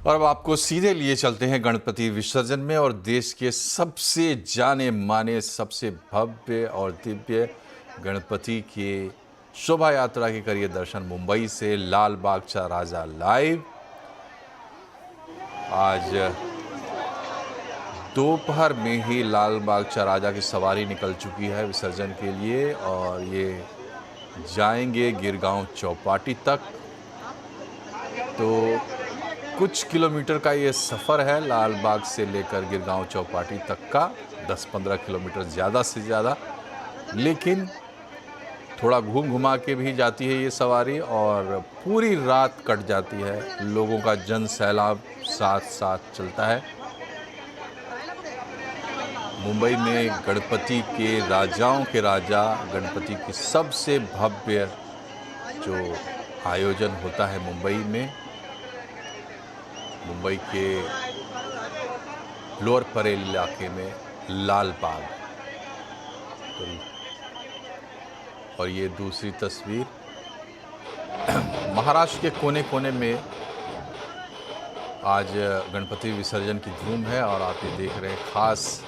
और अब आपको सीधे लिए चलते हैं गणपति विसर्जन में और देश के सबसे जाने माने, सबसे भव्य और दिव्य गणपति के शोभा यात्रा के करिए दर्शन मुंबई से। लाल बाग चा राजा लाइव आज दोपहर में ही लाल बाग चा राजा की सवारी निकल चुकी है विसर्जन के लिए और ये जाएंगे गिरगांव चौपाटी तक। तो कुछ किलोमीटर का ये सफ़र है लाल बाग से लेकर गिरगांव चौपाटी तक का, 10-15 किलोमीटर ज़्यादा से ज़्यादा, लेकिन थोड़ा घूम घुमा के भी जाती है ये सवारी और पूरी रात कट जाती है। लोगों का जन सैलाब साथ साथ चलता है। मुंबई में गणपति के राजाओं के राजा, गणपति की सबसे भव्य जो आयोजन होता है मुंबई में, मुंबई के लोअर परेल इलाके में लाल बाग। और ये दूसरी तस्वीर महाराष्ट्र के कोने कोने में आज गणपति विसर्जन की धूम है और आप ये देख रहे हैं खास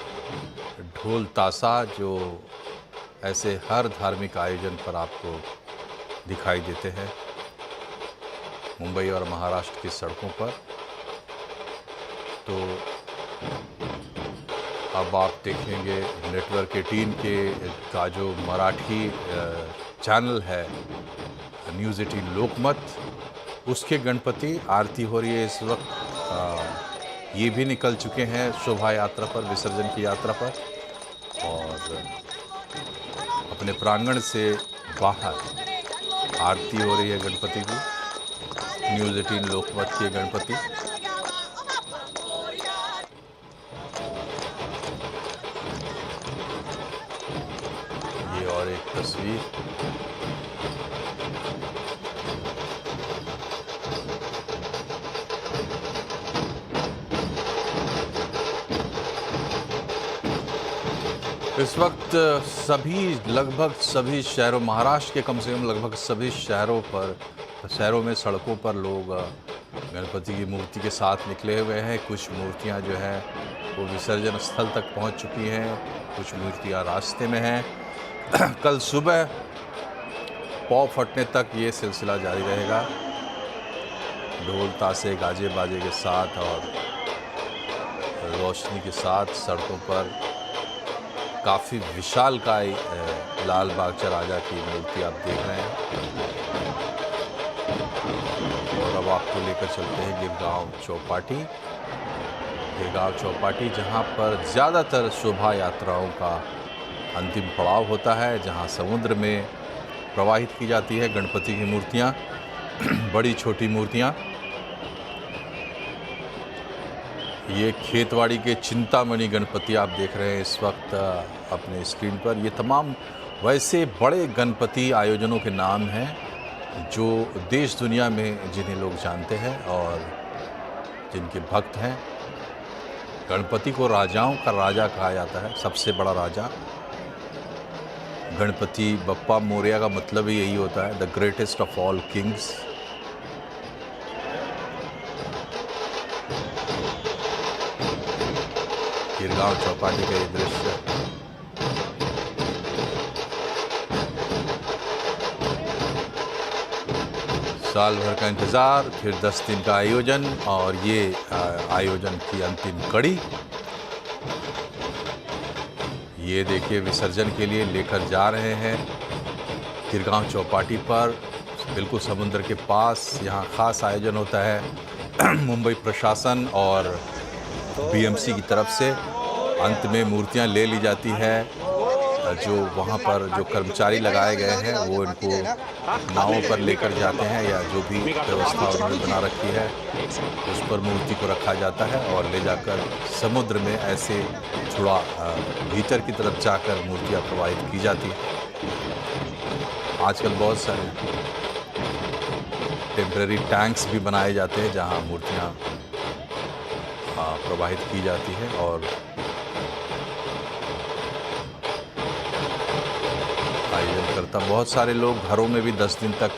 ढोल ताशा जो ऐसे हर धार्मिक आयोजन पर आपको दिखाई देते हैं मुंबई और महाराष्ट्र की सड़कों पर। तो अब आप देखेंगे नेटवर्क 18 के का जो मराठी चैनल है न्यूज़ 18 लोकमत, उसके गणपति आरती हो रही है इस वक्त। ये भी निकल चुके हैं शोभा यात्रा पर, विसर्जन की यात्रा पर, और अपने प्रांगण से बाहर आरती हो रही है गणपति की। न्यूज़ 18 लोकमत के गणपति और एक तस्वीर इस वक्त लगभग सभी शहरों, महाराष्ट्र के कम से कम लगभग सभी शहरों में सड़कों पर लोग गणपति की मूर्ति के साथ निकले हुए हैं। कुछ मूर्तियां जो हैं वो विसर्जन स्थल तक पहुंच चुकी हैं, कुछ मूर्तियां रास्ते में हैं। कल सुबह पौ फटने तक ये सिलसिला जारी रहेगा, ढोल ताशे गाजे बाजे के साथ और रोशनी के साथ सड़कों पर काफ़ी विशालकाय लाल बाग चा राजा की मूर्ति आप देख रहे हैं। और अब आपको लेकर चलते हैं गिरगांव चौपाटी, जहां पर ज़्यादातर शोभा यात्राओं का अंतिम पड़ाव होता है, जहां समुद्र में प्रवाहित की जाती है गणपति की मूर्तियां, बड़ी छोटी मूर्तियां। ये खेतवाड़ी के चिंतामणि गणपति आप देख रहे हैं इस वक्त अपने स्क्रीन पर। ये तमाम वैसे बड़े गणपति आयोजनों के नाम हैं जो देश दुनिया में जिन्हें लोग जानते हैं और जिनके भक्त हैं। गणपति को राजाओं का राजा कहा जाता है, सबसे बड़ा राजा। गणपति बप्पा मोरया का मतलब ही यही होता है, the greatest of all Kings. Girgaon Chowpatty का ये दृश्य साल भर का इंतज़ार, फिर 10 दिन का आयोजन और ये आयोजन की अंतिम कड़ी। ये देखिए विसर्जन के लिए लेकर जा रहे हैं गिरगांव चौपाटी पर, बिल्कुल समुद्र के पास। यहाँ खास आयोजन होता है मुंबई प्रशासन और बीएमसी की तरफ से। अंत में मूर्तियाँ ले ली जाती है, जो वहाँ पर जो कर्मचारी लगाए गए हैं वो इनको नावों पर लेकर जाते हैं या जो भी व्यवस्था उन्होंने बना रखी है उस पर मूर्ति को रखा जाता है और ले जाकर समुद्र में ऐसे थोड़ा भीतर की तरफ जाकर मूर्तियाँ प्रवाहित की जाती हैं। आजकल बहुत सारे टेम्परेरी टैंक्स भी बनाए जाते हैं जहाँ मूर्तियाँ प्रवाहित की जाती है और आयोजन करता। बहुत सारे लोग घरों में भी 10 दिन तक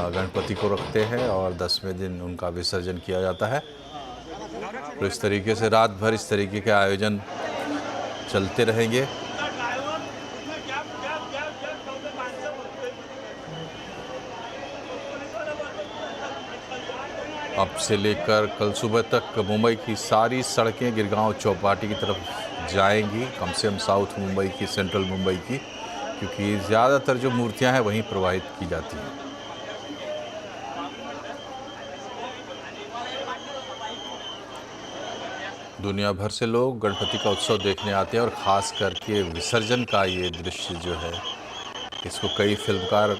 गणपति को रखते हैं और 10वें दिन उनका विसर्जन किया जाता है। तो इस तरीके से रात भर इस तरीके के आयोजन चलते रहेंगे। अब से लेकर कल सुबह तक मुंबई की सारी सड़कें गिरगांव चौपाटी की तरफ जाएंगी, कम से कम साउथ मुंबई की, सेंट्रल मुंबई की, क्योंकि ज़्यादातर जो मूर्तियां हैं वहीं प्रवाहित की जाती हैं। दुनिया भर से लोग गणपति का उत्सव देखने आते हैं और ख़ास करके विसर्जन का ये दृश्य जो है, इसको कई फिल्मकार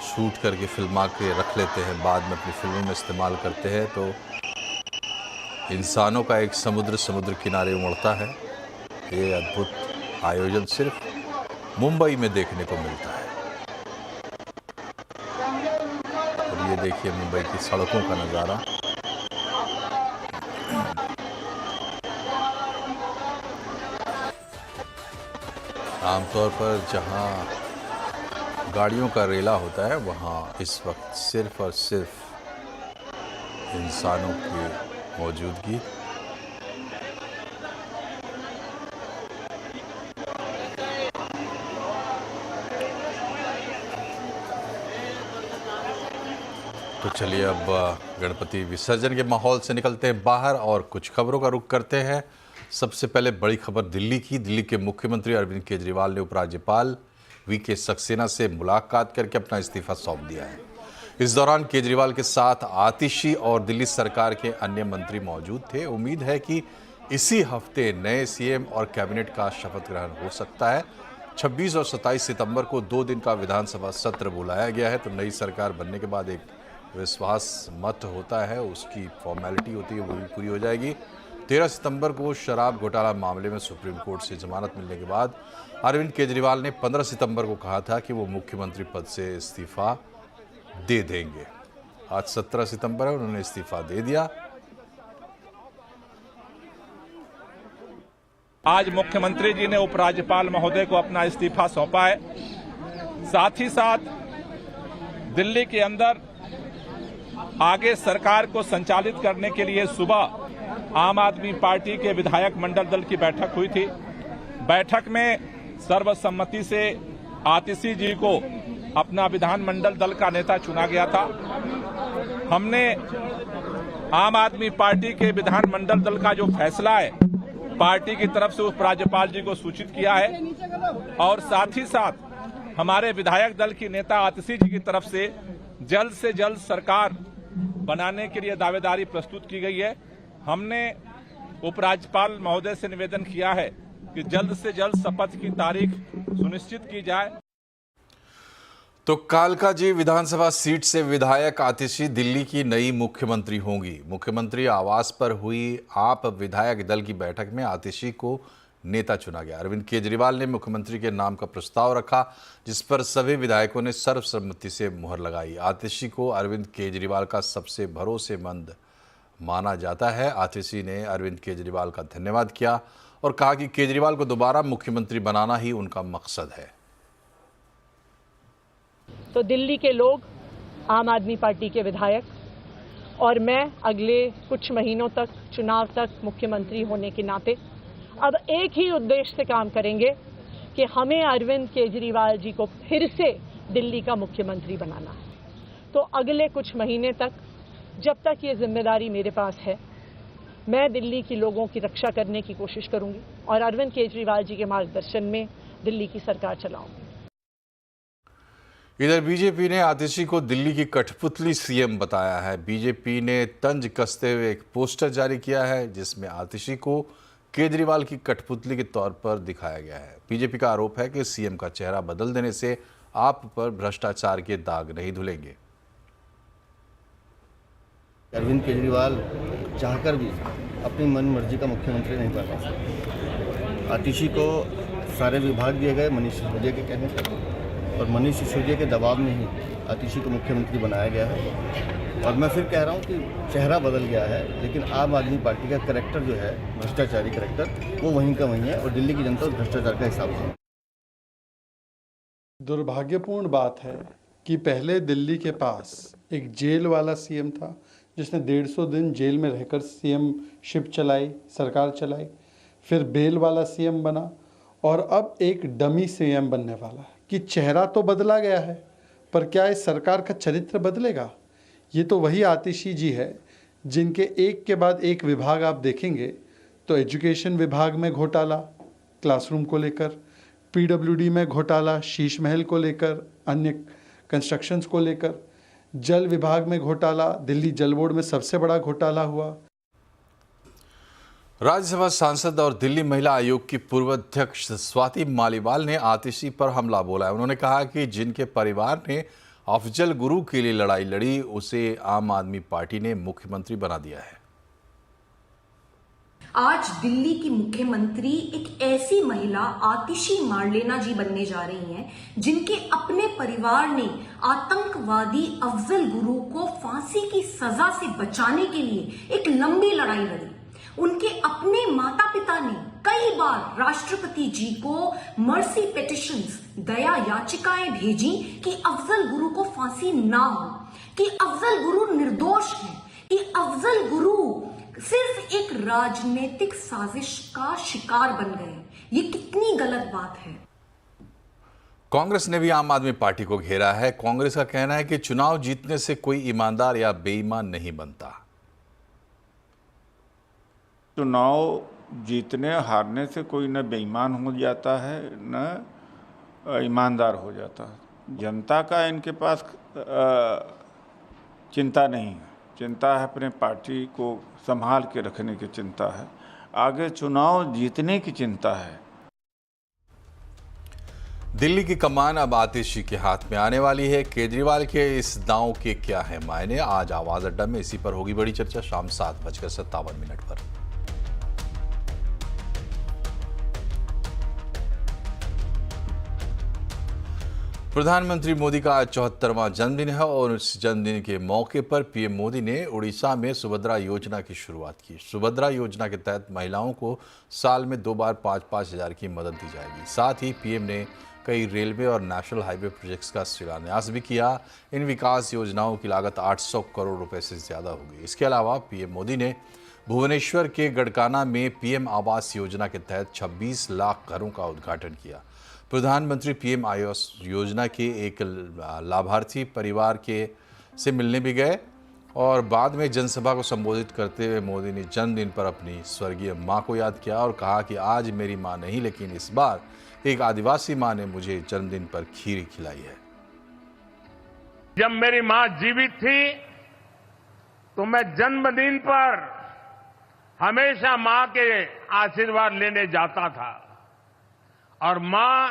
शूट करके फिल्मा के रख लेते हैं, बाद में अपनी फिल्मों में इस्तेमाल करते हैं। तो इंसानों का एक समुद्र किनारे उमड़ता है। ये अद्भुत आयोजन सिर्फ मुंबई में देखने को मिलता है। और ये देखिए मुंबई की सड़कों का नज़ारा। आमतौर पर जहां गाड़ियों का रेला होता है वहाँ इस वक्त सिर्फ और सिर्फ इंसानों की मौजूदगी। तो चलिए अब गणपति विसर्जन के माहौल से निकलते हैं बाहर और कुछ खबरों का रुख करते हैं। सबसे पहले बड़ी खबर दिल्ली की। दिल्ली के मुख्यमंत्री अरविंद केजरीवाल ने उपराज्यपाल वीके सक्सेना से मुलाकात करके अपना इस्तीफा सौंप दिया है। इस दौरान केजरीवाल के साथ आतिशी और दिल्ली सरकार के अन्य मंत्री मौजूद थे। उम्मीद है कि इसी हफ्ते नए सीएम और कैबिनेट का शपथ ग्रहण हो सकता है। 26 और 27 सितंबर को 2 दिन का विधानसभा सत्र बुलाया गया है। तो नई सरकार बनने के बाद एक विश्वास मत होता है, उसकी फॉर्मेलिटी होती है, वो भी पूरी हो जाएगी। 13 सितंबर को शराब घोटाला मामले में सुप्रीम कोर्ट से जमानत मिलने के बाद अरविंद केजरीवाल ने 15 सितंबर को कहा था कि वो मुख्यमंत्री पद से इस्तीफा दे देंगे। आज 17 सितंबर है, उन्होंने इस्तीफा दे दिया। आज मुख्यमंत्री जी ने उपराज्यपाल महोदय को अपना इस्तीफा सौंपा है। साथ ही साथ दिल्ली के अंदर आगे सरकार को संचालित करने के लिए सुबह आम आदमी पार्टी के विधायक मंडल दल की बैठक हुई थी। बैठक में सर्वसम्मति से आतिशी जी को अपना विधानमंडल दल का नेता चुना गया था। हमने आम आदमी पार्टी के विधानमंडल दल का जो फैसला है पार्टी की तरफ से उपराज्यपाल जी को सूचित किया है और साथ ही साथ हमारे विधायक दल की नेता आतिशी जी की तरफ से जल्द सरकार बनाने के लिए दावेदारी प्रस्तुत की गई है। हमने उपराज्यपाल महोदय से निवेदन किया है कि जल्द से जल्द शपथ की तारीख सुनिश्चित की जाए। तो कालकाजी विधानसभा सीट से विधायक आतिशी दिल्ली की नई मुख्यमंत्री होंगी। मुख्यमंत्री आवास पर हुई आप विधायक दल की बैठक में आतिशी को नेता चुना गया। अरविंद केजरीवाल ने मुख्यमंत्री के नाम का प्रस्ताव रखा, जिस पर सभी विधायकों ने सर्वसम्मति से मुहर लगाई। आतिशी को अरविंद केजरीवाल का सबसे भरोसेमंद माना जाता है। आतिशी ने अरविंद केजरीवाल का धन्यवाद किया और कहा कि केजरीवाल को दोबारा मुख्यमंत्री बनाना ही उनका मकसद है। तो दिल्ली के लोग, आम आदमी पार्टी के विधायक और मैं अगले कुछ महीनों तक, चुनाव तक मुख्यमंत्री होने के नाते अब एक ही उद्देश्य से काम करेंगे कि हमें अरविंद केजरीवाल जी को फिर से दिल्ली का मुख्यमंत्री बनाना है। तो अगले कुछ महीने तक, जब तक ये जिम्मेदारी मेरे पास है, मैं दिल्ली के लोगों की रक्षा करने की कोशिश करूंगी और अरविंद केजरीवाल जी के मार्गदर्शन में दिल्ली की सरकार चलाऊंगी। इधर बीजेपी ने आतिशी को दिल्ली की कठपुतली सीएम बताया है। बीजेपी ने तंज कसते हुए एक पोस्टर जारी किया है, जिसमें आतिशी को केजरीवाल की कठपुतली के तौर पर दिखाया गया है। बीजेपी का आरोप है कि सीएम का चेहरा बदल देने से आप पर भ्रष्टाचार के दाग नहीं धुलेंगे। अरविंद केजरीवाल चाहकर भी अपनी मन मर्जी का मुख्यमंत्री नहीं बन सकते। आतिशी को सारे विभाग दिए गए मनीष सिसोदिया के कहने पर, और मनीष सिसोदिया के दबाव में ही आतिशी को मुख्यमंत्री बनाया गया है। और मैं फिर कह रहा हूँ कि चेहरा बदल गया है, लेकिन आम आदमी पार्टी का करैक्टर जो है, भ्रष्टाचारी करैक्टर, वो वहीं का वहीं है और दिल्ली की जनता उस भ्रष्टाचार का हिसाब है। दुर्भाग्यपूर्ण बात है कि पहले दिल्ली के पास एक जेल वाला सीएम था जिसने 150 दिन जेल में रहकर सीएम शिप चलाई, सरकार चलाई, फिर बेल वाला सीएम बना और अब एक डमी सीएम बनने वाला है। कि चेहरा तो बदला गया है, पर क्या इस सरकार का चरित्र बदलेगा? ये तो वही आतिशी जी है जिनके एक के बाद एक विभाग आप देखेंगे तो एजुकेशन विभाग में घोटाला क्लासरूम को लेकर, पीडब्ल्यूडी में घोटाला शीश महल को लेकर, अन्य कंस्ट्रक्शंस को लेकर, जल विभाग में घोटाला, दिल्ली जल बोर्ड में सबसे बड़ा घोटाला हुआ। राज्यसभा सांसद और दिल्ली महिला आयोग की पूर्व अध्यक्ष स्वाति मालीवाल ने आतिशी पर हमला बोला है। उन्होंने कहा कि जिनके परिवार ने अफजल गुरु के लिए लड़ाई लड़ी उसे आम आदमी पार्टी ने मुख्यमंत्री बना दिया है। आज दिल्ली की मुख्यमंत्री एक ऐसी महिला आतिशी मारलेना जी बनने जा रही हैं जिनके अपने परिवार ने आतंकवादी अफजल गुरु को फांसी की सजा से बचाने के लिए एक लंबी लड़ाई लड़ी। उनके अपने माता पिता ने कई बार राष्ट्रपति जी को मर्सी पिटिशंस, दया याचिकाएं भेजी कि अफजल गुरु को फांसी ना हो, कि अफजल गुरु निर्दोष है, कि अफजल गुरु सिर्फ एक राजनीतिक साजिश का शिकार बन गए। ये कितनी गलत बात है। कांग्रेस ने भी आम आदमी पार्टी को घेरा है। कांग्रेस का कहना है कि चुनाव जीतने से कोई ईमानदार या बेईमान नहीं बनता। चुनाव जीतने हारने से कोई न बेईमान हो जाता है न ईमानदार हो जाता है। जनता का इनके पास चिंता नहीं है, चिंता है अपने पार्टी को संभाल के रखने की चिंता है, आगे चुनाव जीतने की चिंता है। दिल्ली की कमान अब आतिशी के हाथ में आने वाली है। केजरीवाल के इस दांव के क्या है मायने? आज आवाज अड्डा में इसी पर होगी बड़ी चर्चा शाम 7:57 पर। प्रधानमंत्री मोदी का आज 74वां जन्मदिन है और इस जन्मदिन के मौके पर पीएम मोदी ने उड़ीसा में सुभद्रा योजना की शुरुआत की। सुभद्रा योजना के तहत महिलाओं को साल में 2 बार 5-5 हज़ार की मदद दी जाएगी। साथ ही पीएम ने कई रेलवे और नेशनल हाईवे प्रोजेक्ट्स का शिलान्यास भी किया। इन विकास योजनाओं की लागत 800 करोड़ रुपए से ज़्यादा होगी। इसके अलावा पीएम मोदी ने भुवनेश्वर के गड़काना में पीएम आवास योजना के तहत 26 लाख घरों का उद्घाटन किया। प्रधानमंत्री पीएम आवास योजना के एक लाभार्थी परिवार से मिलने भी गए और बाद में जनसभा को संबोधित करते हुए मोदी ने जन्मदिन पर अपनी स्वर्गीय मां को याद किया और कहा कि आज मेरी मां नहीं, लेकिन इस बार एक आदिवासी मां ने मुझे जन्मदिन पर खीर खिलाई है। जब मेरी मां जीवित थी तो मैं जन्मदिन पर हमेशा मां के आशीर्वाद लेने जाता था और मां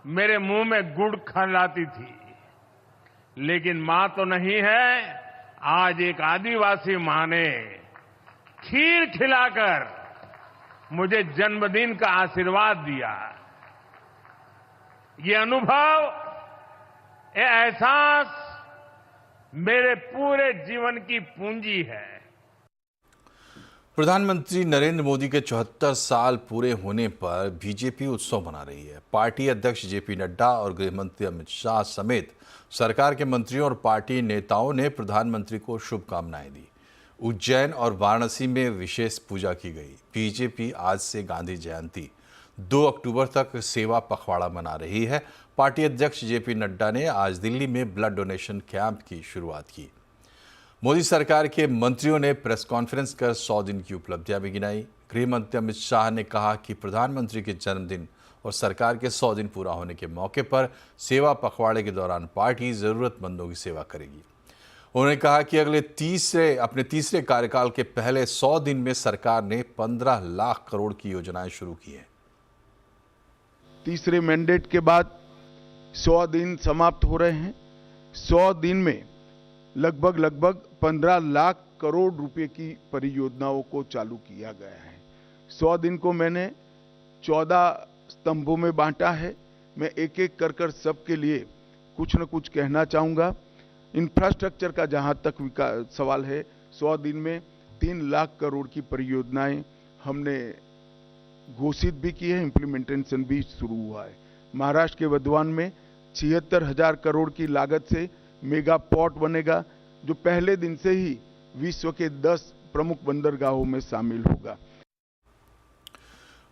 मेरे मुंह में गुड़ खिलाती थी। लेकिन मां तो नहीं है, आज एक आदिवासी मां ने खीर खिलाकर मुझे जन्मदिन का आशीर्वाद दिया। ये अनुभव, ये एहसास मेरे पूरे जीवन की पूंजी है। प्रधानमंत्री नरेंद्र मोदी के 74 साल पूरे होने पर बीजेपी उत्सव मना रही है। पार्टी अध्यक्ष जेपी नड्डा और गृह मंत्री अमित शाह समेत सरकार के मंत्रियों और पार्टी नेताओं ने प्रधानमंत्री को शुभकामनाएं दी। उज्जैन और वाराणसी में विशेष पूजा की गई। बीजेपी आज से गांधी जयंती 2 अक्टूबर तक सेवा पखवाड़ा मना रही है। पार्टी अध्यक्ष जेपी नड्डा ने आज दिल्ली में ब्लड डोनेशन कैंप की शुरुआत की। मोदी सरकार के मंत्रियों ने प्रेस कॉन्फ्रेंस कर 100 दिन की उपलब्धियां भी गिनाई। गृह मंत्री अमित शाह ने कहा कि प्रधानमंत्री के जन्मदिन और सरकार के 100 दिन पूरा होने के मौके पर सेवा पखवाड़े के दौरान पार्टी जरूरतमंदों की सेवा करेगी। उन्होंने कहा कि अपने तीसरे कार्यकाल के पहले 100 दिन में सरकार ने 15 लाख करोड़ की योजनाएं शुरू की हैं। तीसरे मैंडेट के बाद 100 दिन समाप्त हो रहे हैं। 100 दिन में लगभग 15 लाख करोड़ रुपए की परियोजनाओं को चालू किया गया है। 100 दिन को मैंने 14 स्तंभों में बांटा है। मैं एक एक कर सबके लिए कुछ न कुछ कहना चाहूँगा। इंफ्रास्ट्रक्चर का जहाँ तक सवाल है, 100 दिन में 3 लाख करोड़ की परियोजनाएं हमने घोषित भी की है, इम्प्लीमेंटेशन भी शुरू हुआ है। महाराष्ट्र के वधवान में 76,000 करोड़ की लागत से मेगा पोर्ट बनेगा, जो पहले दिन से ही विश्व के 10 प्रमुख बंदरगाहों में शामिल होगा।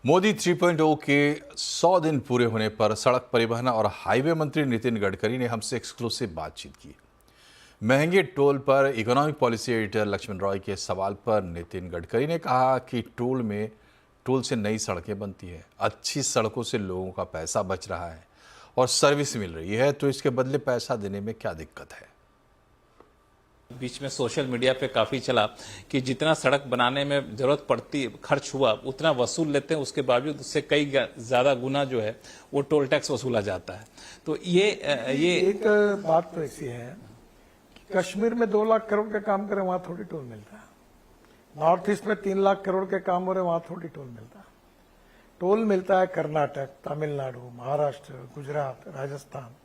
मोदी 3.0 के 100 दिन पूरे होने पर सड़क परिवहन और हाईवे मंत्री नितिन गडकरी ने हमसे एक्सक्लूसिव बातचीत की। महंगे टोल पर economic policy editor Lakshman Roy के सवाल पर नितिन गडकरी ने कहा कि टोल से नई सड़कें बनती है, अच्छी सड़कों से लोगों का पैसा बच रहा है और सर्विस मिल रही है, तो इसके बदले पैसा देने में क्या दिक्कत है। बीच में सोशल मीडिया पे काफी चला कि जितना सड़क बनाने में जरूरत पड़ती खर्च हुआ उतना वसूल लेते हैं, उसके बावजूद उससे कई ज्यादा गुना जो है वो टोल टैक्स वसूला जाता है। तो ये एक बात तो ऐसी है कि कश्मीर में 2 लाख करोड़ का काम करें वहां थोड़ी टोल मिलता है, नॉर्थ ईस्ट में 3 लाख करोड़ के काम हो रहे वहां थोड़ी टोल मिलता है। टोल मिलता है कर्नाटक, तमिलनाडु, महाराष्ट्र, गुजरात, राजस्थान,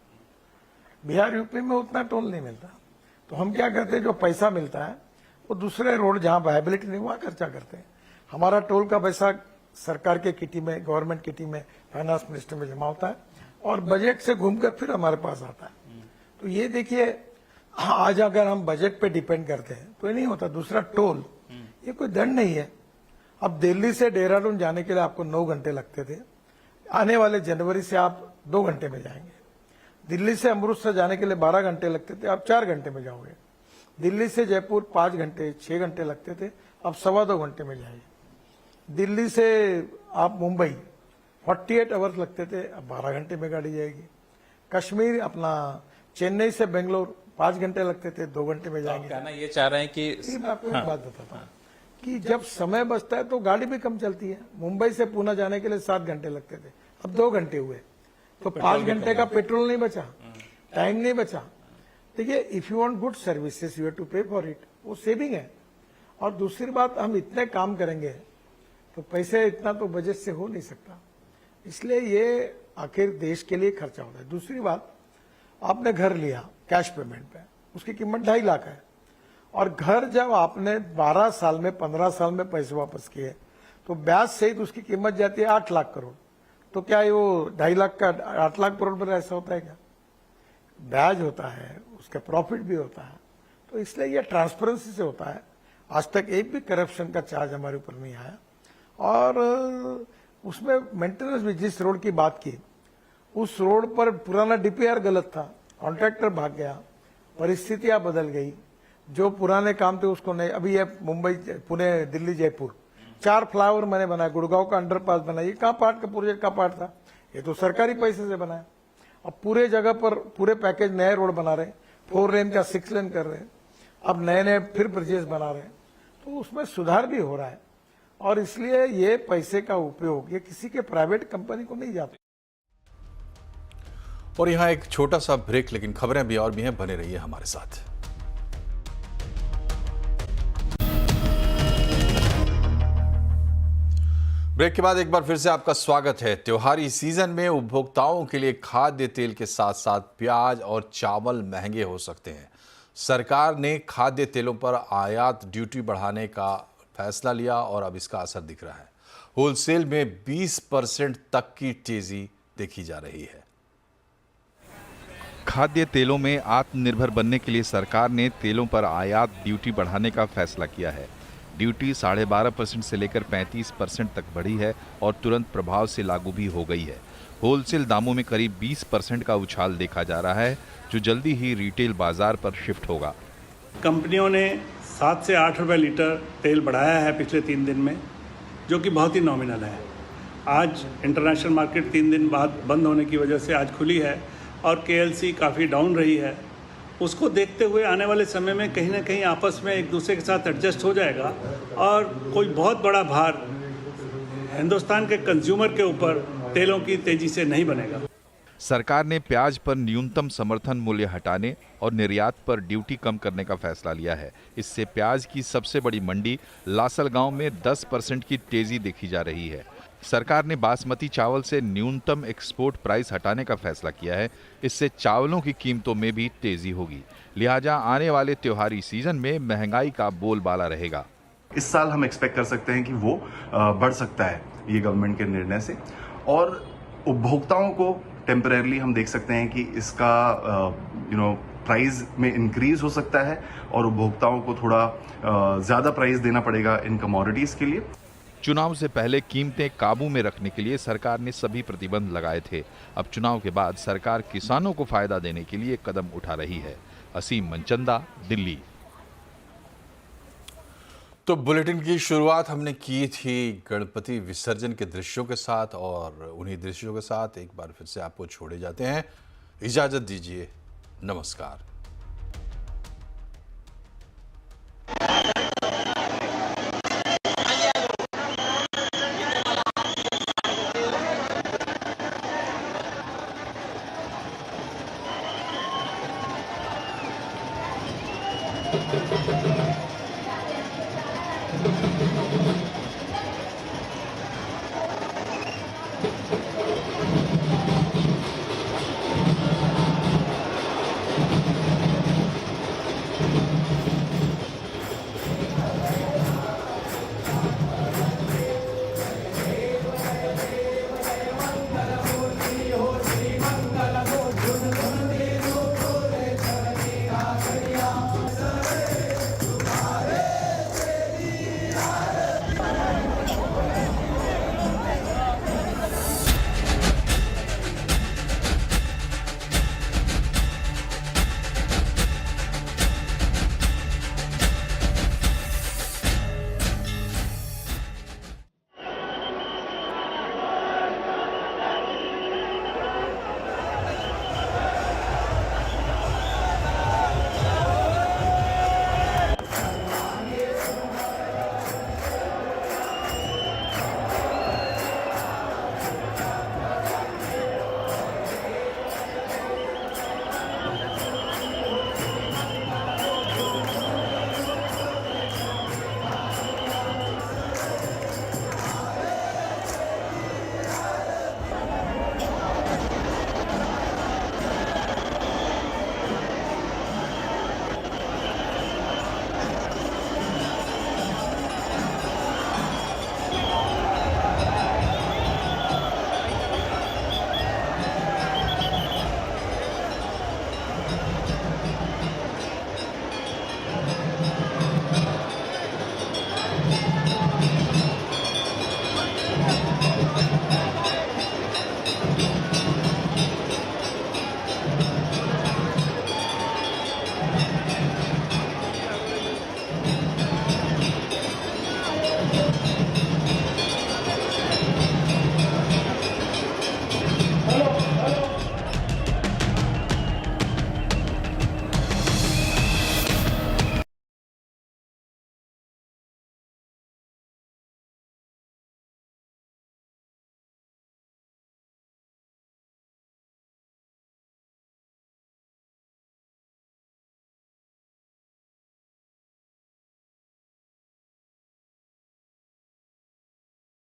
बिहार, यूपी में उतना टोल नहीं मिलता। तो हम क्या करते हैं, जो पैसा मिलता है वो दूसरे रोड जहां वायबिलिटी नहीं वहां खर्चा करते हैं। हमारा टोल का पैसा सरकार के किटी में, गवर्नमेंट किटी में, फाइनेंस मिनिस्टर में जमा होता है और बजट से घूमकर फिर हमारे पास आता है। तो ये देखिए, आज अगर हम बजट पे डिपेंड करते हैं तो ये नहीं होता। दूसरा, टोल ये कोई दंड नहीं है। अब दिल्ली से देहरादून जाने के लिए आपको 9 घंटे लगते थे, आने वाले जनवरी से आप 2 घंटे में जाएंगे। दिल्ली से अमृतसर जाने के लिए 12 घंटे लगते थे, आप 4 घंटे में जाओगे। दिल्ली से जयपुर 5 घंटे 6 घंटे लगते थे, अब 2.25 घंटे में जाइए। दिल्ली से आप मुंबई 48 आवर्स लगते थे, अब 12 घंटे में गाड़ी जाएगी। कश्मीर अपना चेन्नई से बेंगलोर 5 घंटे लगते थे, 2 घंटे में जाएंगे। कहना ये चाह रहे हैं कि मैं आपको एक बात बताता हूँ कि जब समय बचता है तो गाड़ी भी कम चलती है। मुंबई से पुणे जाने के लिए 7 घंटे लगते थे, अब 2 घंटे हुए, तो 5 घंटे का पेट्रोल नहीं बचा, टाइम नहीं बचा। देखिए, if you want good services you have to pay for it, वो सेविंग है। और दूसरी बात, हम इतने काम करेंगे तो पैसे इतना तो बजट से हो नहीं सकता, इसलिए ये आखिर देश के लिए खर्चा होता है। दूसरी बात, आपने घर लिया कैश पेमेंट पे, उसकी कीमत 2.5 लाख है, और घर जब आपने 12 साल में 15 साल में पैसे वापस किए तो ब्याज सहित उसकी कीमत जाती है 8 लाख करोड़। तो क्या वो 2.5 लाख का 8 लाख करोड़ पर ऐसा होता है क्या? ब्याज होता है, उसका प्रॉफिट भी होता है। तो इसलिए ये ट्रांसपेरेंसी से होता है। आज तक एक भी करप्शन का चार्ज हमारे ऊपर नहीं आया। और उसमें मेंटेनेंस भी, जिस रोड की बात की, उस रोड पर पुराना डीपीआर गलत था, कॉन्ट्रैक्टर भाग गया, परिस्थितियां बदल गई, जो पुराने काम थे उसको नहीं। अभी ये मुंबई, पुणे, दिल्ली, जयपुर 4 फ्लाईओवर मैंने बनाया, गुड़गांव का अंडरपास बनाया, ये कहाँ पार्ट का प्रोजेक्ट का पार्ट था? ये तो सरकारी पैसे से बनाया। अब पूरे जगह पर पूरे पैकेज नए रोड बना रहे, 4 लेन का 6 लेन कर रहे हैं, अब नए नए फिर ब्रिजेस बना रहे हैं, तो उसमें सुधार भी हो रहा है। और इसलिए ये पैसे का उपयोग ये किसी के प्राइवेट कंपनी को नहीं जाता। और यहाँ एक छोटा सा ब्रेक, लेकिन खबरें भी और भी हैं, बने रहिए हमारे साथ। ब्रेक के बाद एक बार फिर से आपका स्वागत है। त्योहारी सीजन में उपभोक्ताओं के लिए खाद्य तेल के साथ साथ प्याज और चावल महंगे हो सकते हैं। सरकार ने खाद्य तेलों पर आयात ड्यूटी बढ़ाने का फैसला लिया और अब इसका असर दिख रहा है। होलसेल में 20% तक की तेजी देखी जा रही है। खाद्य तेलों में आत्मनिर्भर बनने के लिए सरकार ने तेलों पर आयात ड्यूटी बढ़ाने का फैसला किया है। ड्यूटी 12.5% से लेकर 35% तक बढ़ी है और तुरंत प्रभाव से लागू भी हो गई है। होलसेल दामों में करीब 20% का उछाल देखा जा रहा है, जो जल्दी ही रिटेल बाजार पर शिफ्ट होगा। कंपनियों ने 7 से 8 रुपए लीटर तेल बढ़ाया है पिछले 3 दिन में, जो कि बहुत ही नॉमिनल है। आज इंटरनेशनल मार्केट 3 दिन बाद बंद होने की वजह से आज खुली है और KLC काफ़ी डाउन रही है। उसको देखते हुए आने वाले समय में कहीं ना कहीं आपस में एक दूसरे के साथ एडजस्ट हो जाएगा और कोई बहुत बड़ा भार हिंदुस्तान के कंज्यूमर के ऊपर तेलों की तेजी से नहीं बनेगा। सरकार ने प्याज पर न्यूनतम समर्थन मूल्य हटाने और निर्यात पर ड्यूटी कम करने का फैसला लिया है। इससे प्याज की सबसे बड़ी मंडी लासलगांव में 10% की तेजी देखी जा रही है। सरकार ने बासमती चावल से न्यूनतम एक्सपोर्ट प्राइस हटाने का फैसला किया है। इससे चावलों की कीमतों में भी तेजी होगी। लिहाजा आने वाले त्योहारी सीजन में महंगाई का बोलबाला रहेगा। इस साल हम एक्सपेक्ट कर सकते हैं कि वो बढ़ सकता है ये गवर्नमेंट के निर्णय से, और उपभोक्ताओं को टेम्परेरली हम देख सकते हैं कि इसका प्राइस में इंक्रीज हो सकता है और उपभोक्ताओं को थोड़ा ज़्यादा प्राइस देना पड़ेगा इन कमोडिटीज़ के लिए। चुनाव से पहले कीमतें काबू में रखने के लिए सरकार ने सभी प्रतिबंध लगाए थे। अब चुनाव के बाद सरकार किसानों को फायदा देने के लिए कदम उठा रही है। असीम मनचंदा, दिल्ली। तो बुलेटिन की शुरुआत हमने की थी गणपति विसर्जन के दृश्यों के साथ और उन्हीं दृश्यों के साथ एक बार फिर से आपको छोड़े जाते हैं। इजाजत दीजिए, नमस्कार। Thank you.